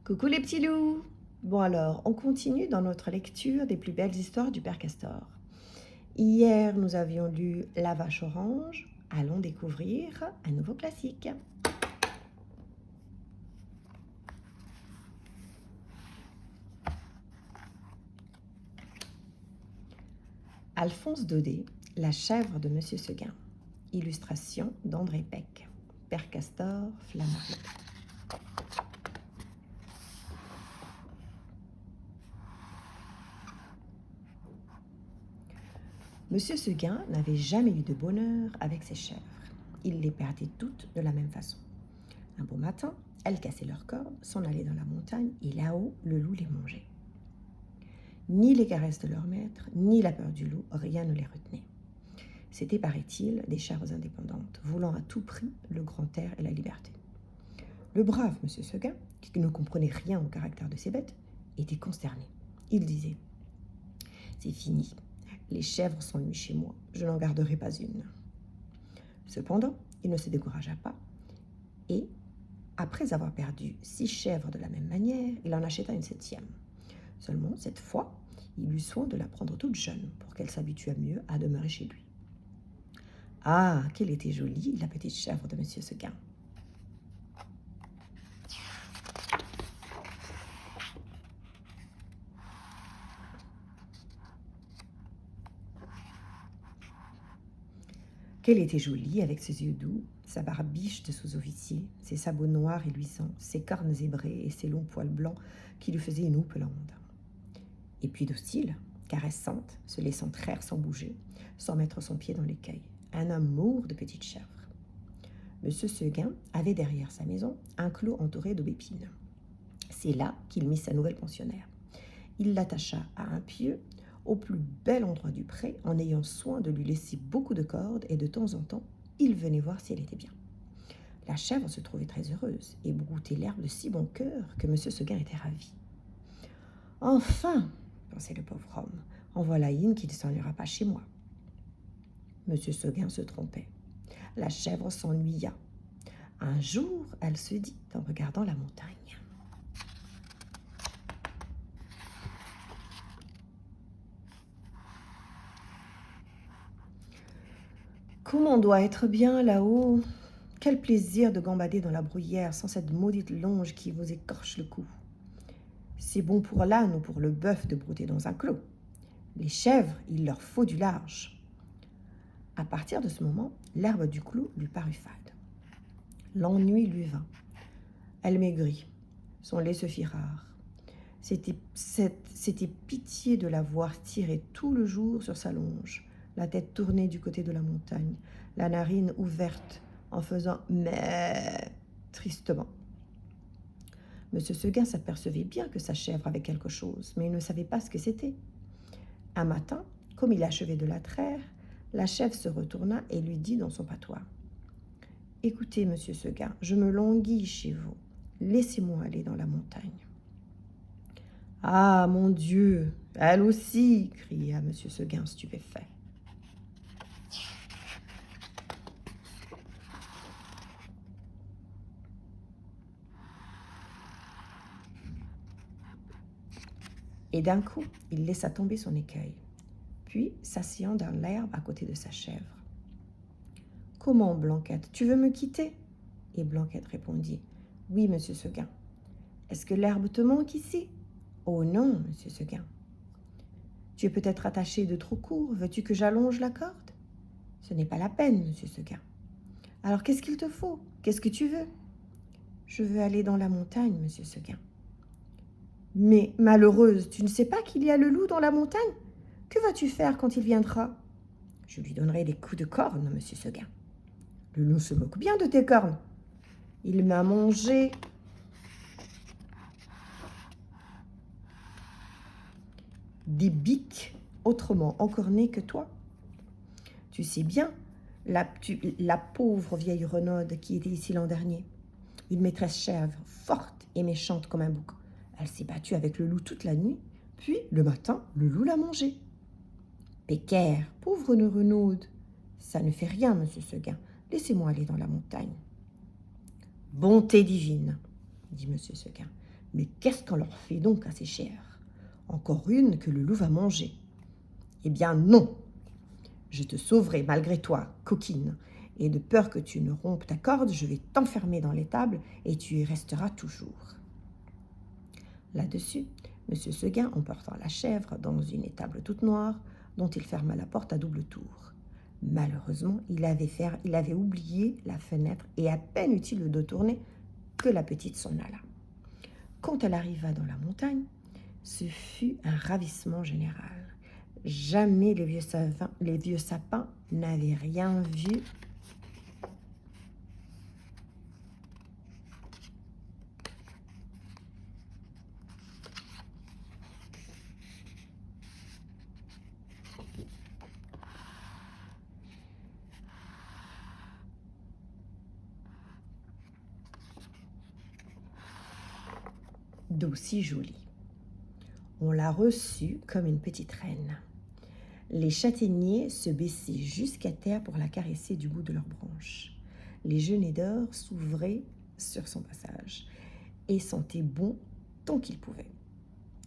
Coucou les petits loups! Bon alors, on continue dans notre lecture des plus belles histoires du Père Castor. Hier, nous avions lu La vache orange. Allons découvrir un nouveau classique. Alphonse Daudet, La chèvre de Monsieur Seguin. Illustration d'André Peck. Père Castor, Flammarion. Monsieur Seguin n'avait jamais eu de bonheur avec ses chèvres. Il les perdait toutes de la même façon. Un beau matin, elles cassaient leurs cordes, s'en allaient dans la montagne, et là-haut, le loup les mangeait. Ni les caresses de leur maître, ni la peur du loup, rien ne les retenait. C'étaient, paraît-il, des chèvres indépendantes, voulant à tout prix le grand air et la liberté. Le brave monsieur Seguin, qui ne comprenait rien au caractère de ces bêtes, était consterné. Il disait « C'est fini, les chèvres s'ennuient chez moi, je n'en garderai pas une. » Cependant, il ne se découragea pas, et, après avoir perdu 6 chèvres de la même manière, il en acheta une 7e. Seulement, cette fois, il eut soin de la prendre toute jeune pour qu'elle s'habituât mieux à demeurer chez lui. Ah, qu'elle était jolie, la petite chèvre de monsieur Seguin. Qu'elle était jolie avec ses yeux doux, sa barbiche de sous-officier, ses sabots noirs et luisants, ses cornes zébrées et ses longs poils blancs qui lui faisaient une houppelande. Et puis docile, caressante, se laissant traire sans bouger, sans mettre son pied dans l'écueil. Un amour de petite chèvre. Monsieur Seguin avait derrière sa maison un clos entouré d'aubépines. C'est là qu'il mit sa nouvelle pensionnaire. Il l'attacha à un pieu au plus bel endroit du pré, en ayant soin de lui laisser beaucoup de cordes, et de temps en temps, il venait voir si elle était bien. La chèvre se trouvait très heureuse et broutait l'herbe de si bon cœur que monsieur Seguin était ravi. « Enfin, pensait le pauvre homme, en voilà une qui ne s'ennuiera pas chez moi. » Monsieur Seguin se trompait. La chèvre s'ennuya. Un jour, elle se dit en regardant la montagne. Comme on doit être bien là-haut. Quel plaisir de gambader dans la bruyère sans cette maudite longe qui vous écorche le cou. C'est bon pour l'âne ou pour le bœuf de brouter dans un clos. Les chèvres, il leur faut du large. À partir de ce moment, l'herbe du clos lui parut fade. L'ennui lui vint. Elle maigrit. Son lait se fit rare. C'était pitié de la voir tirer tout le jour sur sa longe, la tête tournée du côté de la montagne, la narine ouverte, en faisant « mais » tristement. Monsieur Seguin s'apercevait bien que sa chèvre avait quelque chose, mais il ne savait pas ce que c'était. Un matin, comme il achevait de la traire, la chèvre se retourna et lui dit dans son patois « Écoutez, monsieur Seguin, je me languis chez vous. Laissez-moi aller dans la montagne. » « Ah, mon Dieu, elle aussi !» cria monsieur Seguin stupéfait. Et d'un coup, il laissa tomber son écueil, puis s'asseyant dans l'herbe à côté de sa chèvre. « Comment, Blanquette, tu veux me quitter ?» Et Blanquette répondit « Oui, monsieur Seguin. »« Est-ce que l'herbe te manque ici ?»« Oh non, monsieur Seguin. »« Tu es peut-être attaché de trop court, veux-tu que j'allonge la corde ?»« Ce n'est pas la peine, monsieur Seguin. »« Alors qu'est-ce qu'il te faut? Qu'est-ce que tu veux ?»« Je veux aller dans la montagne, monsieur Seguin. »« Mais, malheureuse, tu ne sais pas qu'il y a le loup dans la montagne? Que vas-tu faire quand il viendra? »« Je lui donnerai des coups de corne, monsieur Seguin. »« Le loup se moque bien de tes cornes. Il m'a mangé. » Des biques autrement encornées que toi. Tu sais bien, la pauvre vieille renaude qui était ici l'an dernier, une maîtresse chèvre, forte et méchante comme un bouc. Elle s'est battue avec le loup toute la nuit, puis le matin, le loup l'a mangée. Pécaire, pauvre renaude, ça ne fait rien, monsieur Seguin, laissez-moi aller dans la montagne. Bonté divine, dit monsieur Seguin, Mais qu'est-ce qu'on leur fait donc à ces chèvres? Encore une que le loup va manger. Eh bien non, je te sauverai malgré toi, coquine, et de peur que tu ne rompes ta corde, je vais t'enfermer dans l'étable et tu y resteras toujours. » Là-dessus, M. Seguin emporta la chèvre dans une étable toute noire, dont il ferma la porte à double tour. Malheureusement, il avait oublié la fenêtre et à peine eut-il de tourner que la petite s'en alla. Quand elle arriva dans la montagne, ce fut un ravissement général. Jamais les vieux sapins n'avaient rien vu d'aussi joli. On la reçut comme une petite reine. Les châtaigniers se baissaient jusqu'à terre pour la caresser du bout de leurs branches. Les genêts d'or s'ouvraient sur son passage et sentaient bon tant qu'ils pouvaient.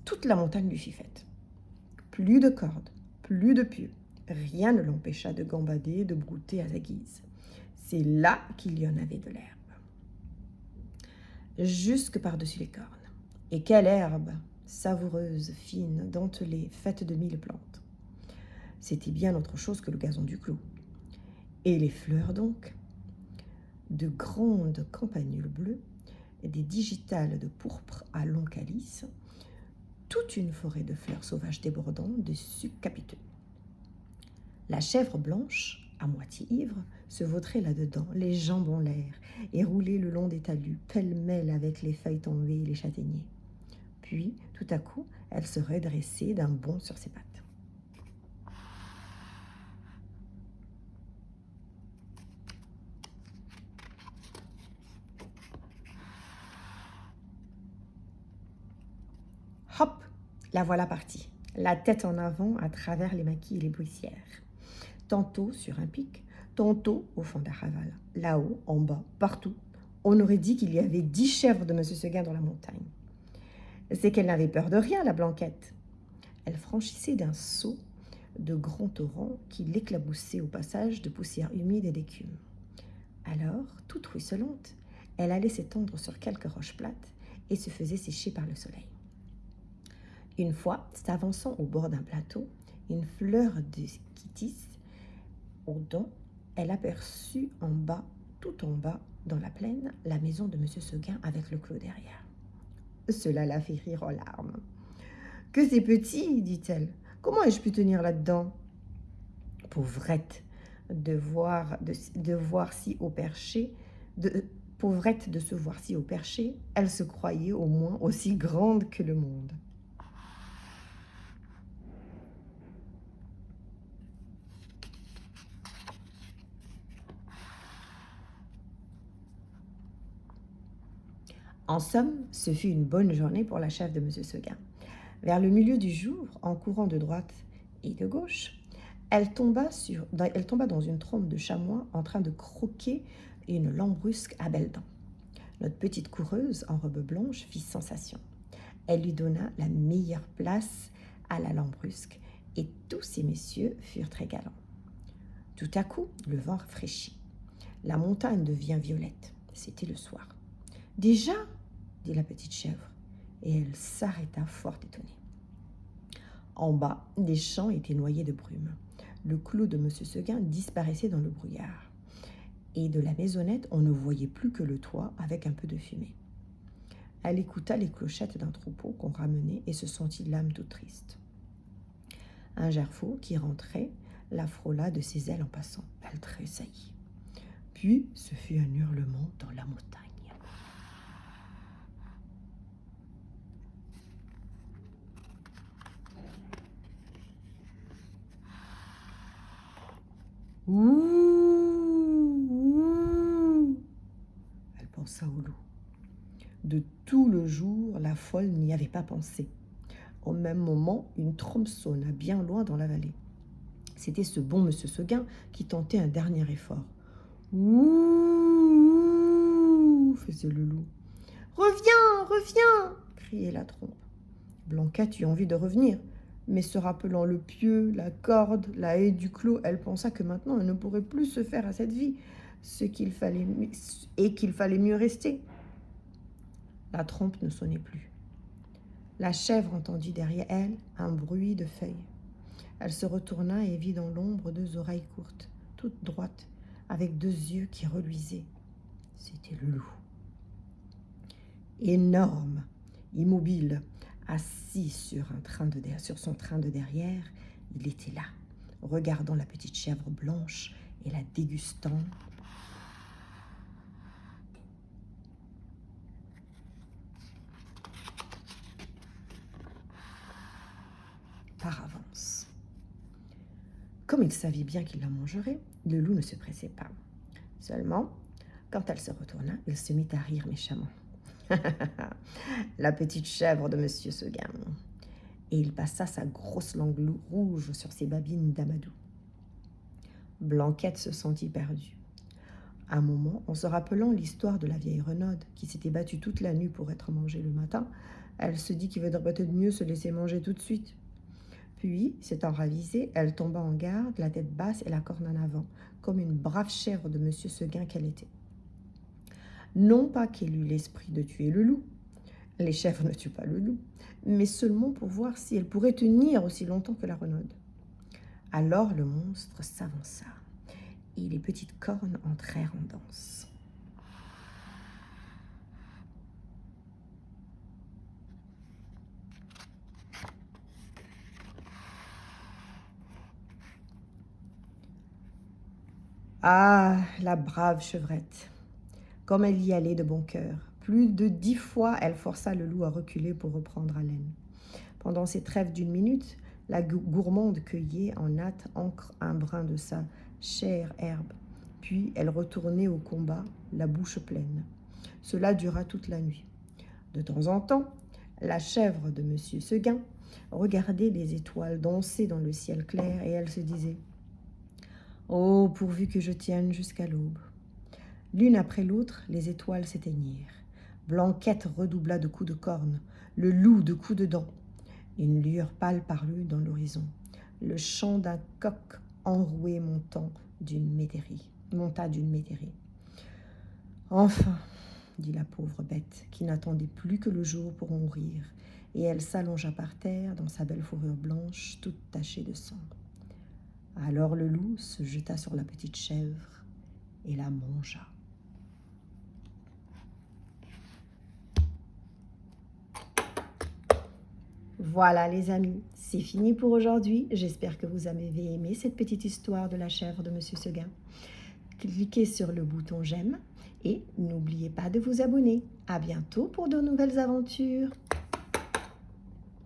Toute la montagne lui fit fête. Plus de cordes, plus de pieux. Rien ne l'empêcha de gambader, de brouter à sa guise. C'est là qu'il y en avait de l'herbe. Jusque par-dessus les cornes. Et quelle herbe! Savoureuse, fine, dentelée, faite de 1000 plantes. C'était bien autre chose que le gazon du clos. Et les fleurs donc? De grandes campanules bleues, des digitales de pourpre à long calice, toute une forêt de fleurs sauvages débordant de sucs capiteux. La chèvre blanche, à moitié ivre, se vautrait là-dedans, les jambes en l'air, et roulait le long des talus, pêle-mêle avec les feuilles tombées et les châtaigniers. Puis, tout à coup, elle se redressait d'un bond sur ses pattes. Hop, la voilà partie, la tête en avant à travers les maquis et les buissières. Tantôt sur un pic, tantôt au fond d'un raval. Là-haut, en bas, partout, on aurait dit qu'il y avait 10 chèvres de M. Seguin dans la montagne. C'est qu'elle n'avait peur de rien, la Blanquette. Elle franchissait d'un saut de grands torrents qui l'éclaboussaient au passage de poussière humide et d'écume. Alors, toute ruisselante, elle allait s'étendre sur quelques roches plates et se faisait sécher par le soleil. Une fois, s'avançant au bord d'un plateau, une fleur de kytis aux dents, elle aperçut en bas, tout en bas, dans la plaine, la maison de M. Seguin avec le clos derrière. Cela la fit rire aux larmes. « Que c'est petit, dit-elle. Comment ai-je pu tenir là-dedans ?» Pauvrette de voir si au perché, pauvrette de se voir si au perché, elle se croyait au moins aussi grande que le monde. En somme, ce fut une bonne journée pour la chèvre de M. Seguin. Vers le milieu du jour, en courant de droite et de gauche, elle tomba dans une trompe de chamois en train de croquer une lambrusque à belles dents. Notre petite coureuse en robe blanche fit sensation. Elle lui donna la meilleure place à la lambrusque et tous ces messieurs furent très galants. Tout à coup, le vent fraîchit. La montagne devient violette. C'était le soir. « Déjà ?» dit la petite chèvre, et elle s'arrêta fort étonnée. En bas, les champs étaient noyés de brume. Le clos de M. Seguin disparaissait dans le brouillard. Et de la maisonnette, on ne voyait plus que le toit avec un peu de fumée. Elle écouta les clochettes d'un troupeau qu'on ramenait et se sentit l'âme toute triste. Un gerfaut qui rentrait la frôla de ses ailes en passant. Elle tressaillit. Puis, ce fut un hurlement dans la montagne. Ouh, ouh. Elle pensa au loup. De tout le jour, la folle n'y avait pas pensé. Au même moment, une trompe sonna bien loin dans la vallée. C'était ce bon M. Seguin qui tentait un dernier effort. Ouh, faisait le loup. Reviens, reviens, criait la trompe. Blanquette eut envie de revenir, mais se rappelant le pieu, la corde, la haie du clos, elle pensa que maintenant elle ne pourrait plus se faire à cette vie, qu'il fallait mieux rester. La trompe ne sonnait plus. La chèvre entendit derrière elle un bruit de feuilles. Elle se retourna et vit dans l'ombre 2 oreilles courtes, toutes droites, avec 2 yeux qui reluisaient. C'était le loup. Énorme, immobile, assis sur son train de derrière, il était là, regardant la petite chèvre blanche et la dégustant. Par avance. Comme il savait bien qu'il la mangerait, le loup ne se pressait pas. Seulement, quand elle se retourna, il se mit à rire méchamment. La petite chèvre de Monsieur Seguin. Et il passa sa grosse langue rouge sur ses babines d'amadou. Blanquette se sentit perdue. Un moment, en se rappelant l'histoire de la vieille Renaude, qui s'était battue toute la nuit pour être mangée le matin, elle se dit qu'il vaudrait peut-être mieux se laisser manger tout de suite. Puis, s'étant ravisée, elle tomba en garde, la tête basse et la corne en avant, comme une brave chèvre de Monsieur Seguin qu'elle était. Non pas qu'elle eût l'esprit de tuer le loup, les chèvres ne tuent pas le loup, mais seulement pour voir si elle pourrait tenir aussi longtemps que la Renaude. Alors le monstre s'avança, et les petites cornes entrèrent en danse. Ah, la brave chevrette! Comme elle y allait de bon cœur. Plus de 10 fois, elle força le loup à reculer pour reprendre haleine. Pendant ces trêves d'1 minute, la gourmande cueillait en hâte un brin de sa chère herbe. Puis elle retournait au combat, la bouche pleine. Cela dura toute la nuit. De temps en temps, la chèvre de Monsieur Seguin regardait les étoiles danser dans le ciel clair et elle se disait « Oh, pourvu que je tienne jusqu'à l'aube !» L'une après l'autre, les étoiles s'éteignirent. Blanquette redoubla de coups de corne, le loup de coups de dents. Une lueur pâle parut dans l'horizon. Le chant d'un coq enroué monta d'une métairie. Enfin, dit la pauvre bête, qui n'attendait plus que le jour pour mourir, et elle s'allongea par terre dans sa belle fourrure blanche, toute tachée de sang. Alors le loup se jeta sur la petite chèvre et la mangea. Voilà les amis, c'est fini pour aujourd'hui. J'espère que vous avez aimé cette petite histoire de la chèvre de Monsieur Seguin. Cliquez sur le bouton j'aime et n'oubliez pas de vous abonner. À bientôt pour de nouvelles aventures.